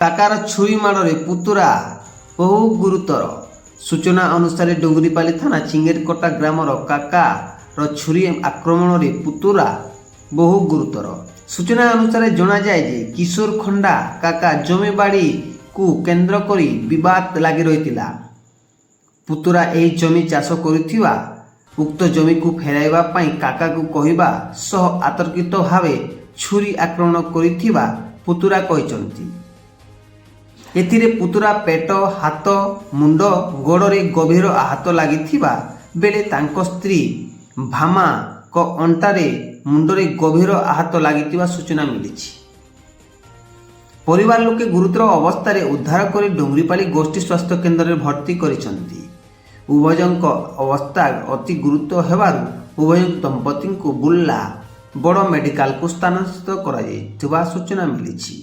କାକାର ଛୁରୀ ମାଡ଼ରେ ପୁତୁରା ବହୁ ଗୁରୁତର। ସୂଚନା ଅନୁସାରେ ଡୁଙ୍ଗୁରିପାଲି ଥାନା ଚିଙ୍ଗେରିକଟା ଗ୍ରାମର କାକାର ଛୁରୀ ଆକ୍ରମଣରେ ପୁତୁରା ବହୁ ଗୁରୁତର। ସୂଚନା ଅନୁସାରେ ଜଣାଯାଏ ଯେ କିଶୋର ଖଣ୍ଡା କାକା ଜମିବାଡ଼ିକୁ କେନ୍ଦ୍ର କରି ବିବାଦ ଲାଗି ରହିଥିଲା। ପୁତୁରା ଏହି ଜମି ଚାଷ କରୁଥିବା ଉକ୍ତ ଜମିକୁ ଫେରାଇବା ପାଇଁ କାକାକୁ କହିବା ସହ ଅତର୍କିତ ଭାବେ ଛୁରୀ ଆକ୍ରମଣ କରିଥିବା ପୁତୁରା କହିଛନ୍ତି। ଏଥିରେ ପୁତୁରା ପେଟ, ହାତ, ମୁଣ୍ଡ, ଗୋଡ଼ରେ ଗଭୀର ଆହତ ଲାଗିଥିବା ବେଳେ ତାଙ୍କ ସ୍ତ୍ରୀ ଭାମାଙ୍କ ଅଣ୍ଟାରେ ମୁଣ୍ଡରେ ଗଭୀର ଆହତ ଲାଗିଥିବା ସୂଚନା ମିଳିଛି। ପରିବାର ଲୋକେ ଗୁରୁତର ଅବସ୍ଥାରେ ଉଦ୍ଧାର କରି ଡୁଙ୍ଗୁରିପାଲି ଗୋଷ୍ଠୀ ସ୍ୱାସ୍ଥ୍ୟ କେନ୍ଦ୍ରରେ ଭର୍ତ୍ତି କରିଛନ୍ତି। ଉଭୟଙ୍କ ଅବସ୍ଥା ଅତି ଗୁରୁତର ହେବାରୁ ଉଭୟ ଦମ୍ପତିଙ୍କୁ ବୁର୍ଲା ବଡ଼ ମେଡିକାଲକୁ ସ୍ଥାନାନ୍ତରିତ କରାଯାଇଥିବା ସୂଚନା ମିଳିଛି।